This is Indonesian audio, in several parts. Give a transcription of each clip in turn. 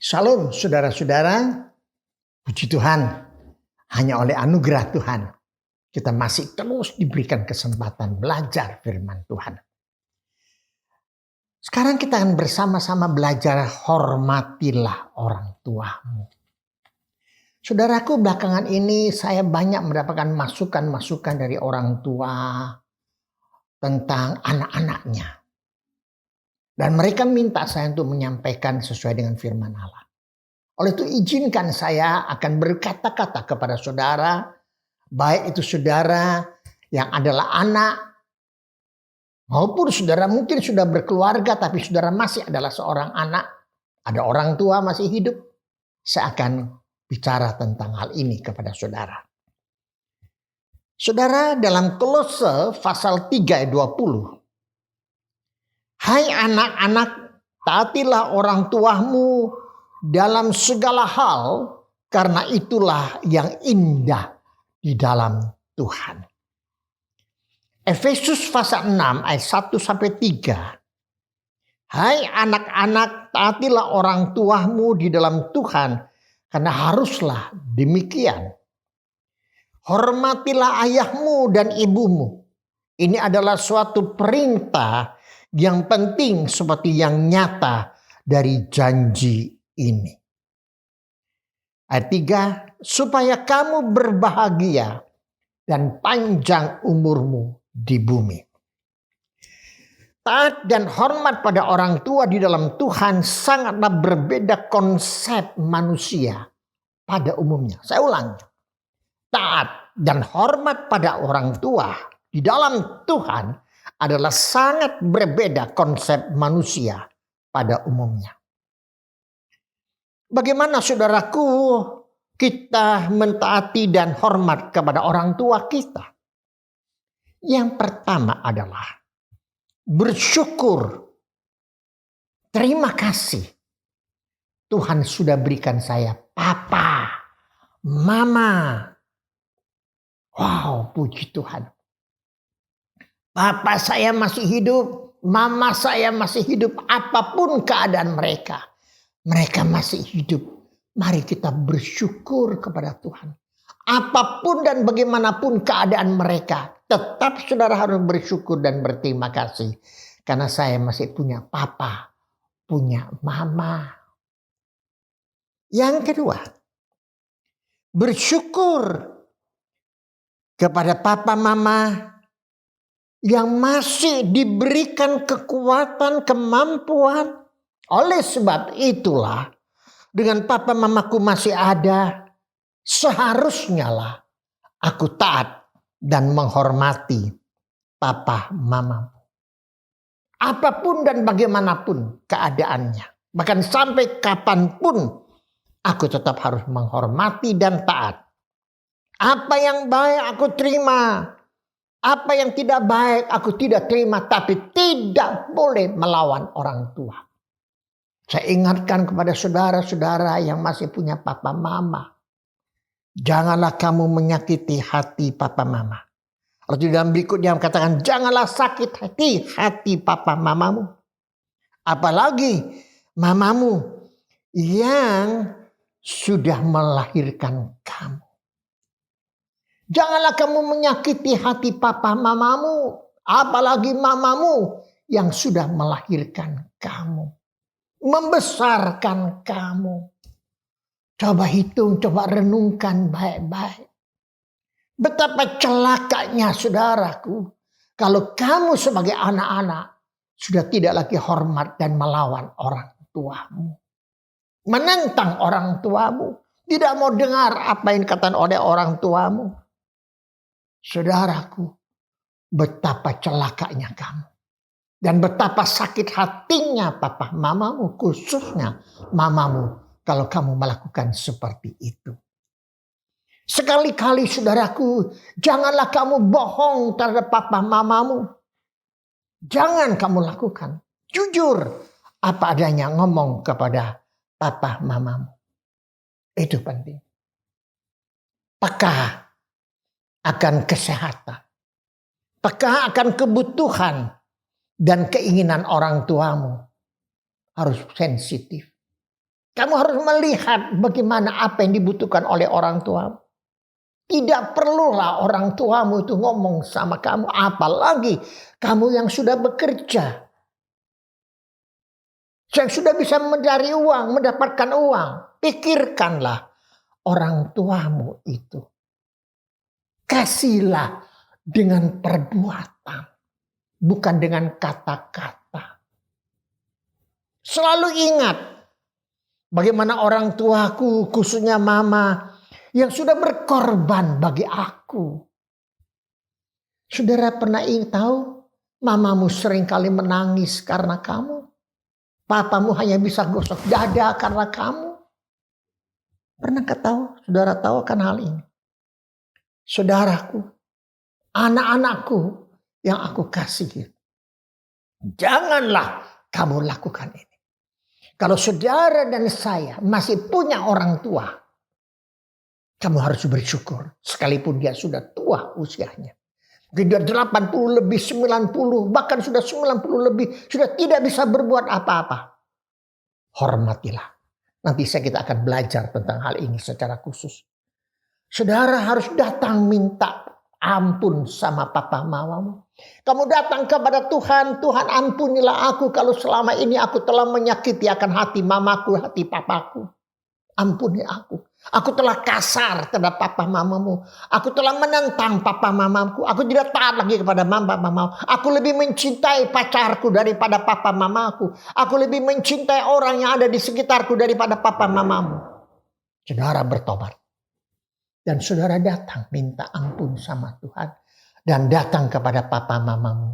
Shalom saudara-saudara, puji Tuhan, hanya oleh anugerah Tuhan kita masih terus diberikan kesempatan belajar firman Tuhan. Sekarang kita akan bersama-sama belajar hormatilah orang tuamu. Saudaraku, belakangan ini saya banyak mendapatkan masukan-masukan dari orang tua tentang anak-anaknya. Dan mereka minta saya untuk menyampaikan sesuai dengan firman Allah. Oleh itu izinkan saya akan berkata-kata kepada saudara, baik itu saudara yang adalah anak, maupun saudara mungkin sudah berkeluarga tapi saudara masih adalah seorang anak, ada orang tua masih hidup. Saya akan bicara tentang hal ini kepada saudara. Saudara, dalam Kolose pasal 3 ayat 20. Hai anak-anak, taatilah orang tuamu dalam segala hal, karena itulah yang indah di dalam Tuhan. Efesus pasal 6 ayat 1 sampai 3. Hai anak-anak, taatilah orang tuamu di dalam Tuhan, karena haruslah demikian. Hormatilah ayahmu dan ibumu. Ini adalah suatu perintah yang penting seperti yang nyata dari janji ini. Ayat 3, supaya kamu berbahagia dan panjang umurmu di bumi. Taat dan hormat pada orang tua di dalam Tuhan sangatlah berbeda konsep manusia pada umumnya. Saya ulangi. Taat dan hormat pada orang tua di dalam Tuhan adalah sangat berbeda konsep manusia pada umumnya. Bagaimana saudaraku kita mentaati dan hormat kepada orang tua kita? Yang pertama adalah bersyukur. Terima kasih. Tuhan sudah berikan saya papa, mama. Wow, puji Tuhan. Papa saya masih hidup, mama saya masih hidup, apapun keadaan mereka. Mereka masih hidup. Mari kita bersyukur kepada Tuhan. Apapun dan bagaimanapun keadaan mereka, tetap saudara harus bersyukur dan berterima kasih. Karena saya masih punya papa, punya mama. Yang kedua, bersyukur kepada papa mama yang masih diberikan kekuatan, kemampuan. Oleh sebab itulah, dengan papa mamaku masih ada, seharusnya lah aku taat dan menghormati papa mamamu. Apapun dan bagaimanapun keadaannya, bahkan sampai kapanpun, aku tetap harus menghormati dan taat. Apa yang baik aku terima, apa yang tidak baik aku tidak terima, tapi tidak boleh melawan orang tua. Saya ingatkan kepada saudara-saudara yang masih punya papa mama. Janganlah kamu menyakiti hati papa mama. Lalu dalam berikutnya katakan, janganlah sakit hati papa mamamu. Apalagi mamamu yang sudah melahirkan kamu. Janganlah kamu menyakiti hati papa mamamu. Apalagi mamamu yang sudah melahirkan kamu. Membesarkan kamu. Coba hitung, coba renungkan baik-baik. Betapa celakanya saudaraku. Kalau kamu sebagai anak-anak sudah tidak lagi hormat dan melawan orang tuamu. Menentang orang tuamu. Tidak mau dengar apa yang dikatakan oleh orang tuamu. Saudaraku, betapa celakanya kamu. Dan betapa sakit hatinya papa mamamu, khususnya mamamu, kalau kamu melakukan seperti itu. Sekali-kali saudaraku, janganlah kamu bohong terhadap papa mamamu. Jangan kamu lakukan. Jujur apa adanya ngomong kepada papa mamamu. Itu penting. Peka akan kesehatan. Peka akan kebutuhan dan keinginan orang tuamu. Harus sensitif. Kamu harus melihat bagaimana apa yang dibutuhkan oleh orang tua. Tidak perlulah orang tuamu itu ngomong sama kamu. Apalagi kamu yang sudah bekerja. Yang sudah bisa mencari uang, mendapatkan uang. Pikirkanlah orang tuamu itu. Kasihlah dengan perbuatan. Bukan dengan kata-kata. Selalu ingat. Bagaimana orang tuaku, khususnya mama, yang sudah berkorban bagi aku. Saudara pernah ingin tahu, mamamu seringkali menangis karena kamu. Papamu hanya bisa gosok dada karena kamu. Pernahkah tahu? Saudara tahu akan hal ini? Saudaraku, anak-anakku yang aku kasih. Janganlah kamu lakukan ini. Kalau saudara dan saya masih punya orang tua, kamu harus bersyukur. Sekalipun dia sudah tua usianya. Dia 80 lebih, 90, bahkan sudah 90 lebih. Sudah tidak bisa berbuat apa-apa. Hormatilah. Nanti kita akan belajar tentang hal ini secara khusus. Saudara harus datang minta ampun sama papa mamamu. Kamu datang kepada Tuhan, Tuhan ampunilah aku kalau selama ini aku telah menyakiti akan hati mamaku, hati papaku. Ampuni aku. Aku telah kasar terhadap papa mamamu. Aku telah menentang papa mamaku. Aku tidak taat lagi kepada mama mamamu. Aku lebih mencintai pacarku daripada papa mamaku. Aku lebih mencintai orang yang ada di sekitarku daripada papa mamamu. Saudara bertobat. Dan saudara datang minta ampun sama Tuhan. Dan datang kepada papa mamamu.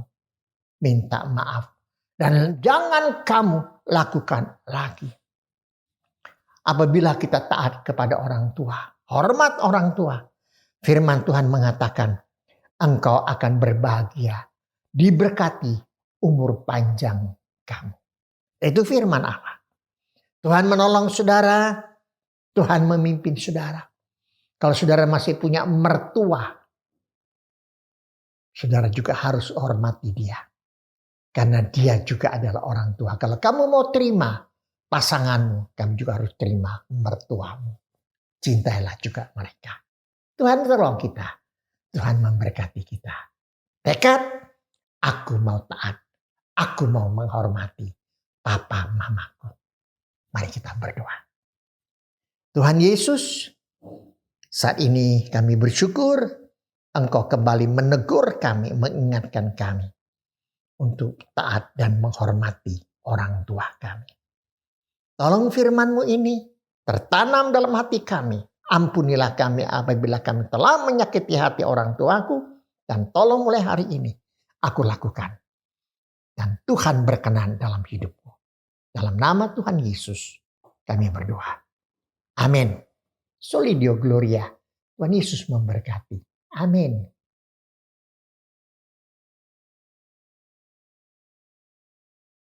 Minta maaf. Dan jangan kamu lakukan lagi. Apabila kita taat kepada orang tua. Hormat orang tua. Firman Tuhan mengatakan. Engkau akan berbahagia. Diberkati umur panjang kamu. Itu firman Allah. Tuhan menolong saudara. Tuhan memimpin saudara. Kalau saudara masih punya mertua, saudara juga harus hormati dia. Karena dia juga adalah orang tua. Kalau kamu mau terima pasanganmu, kamu juga harus terima mertuamu. Cintailah juga mereka. Tuhan tolong kita. Tuhan memberkati kita. Tekad, aku mau taat. Aku mau menghormati papa mamaku. Mari kita berdoa. Tuhan Yesus, saat ini kami bersyukur Engkau kembali menegur kami, mengingatkan kami untuk taat dan menghormati orang tua kami. Tolong firman-Mu ini tertanam dalam hati kami. Ampunilah kami apabila kami telah menyakiti hati orang tuaku. Dan tolong mulai hari ini aku lakukan. Dan Tuhan berkenan dalam hidupku. Dalam nama Tuhan Yesus kami berdoa. Amin. Solidio Gloria. Tuhan Yesus memberkati. Amin.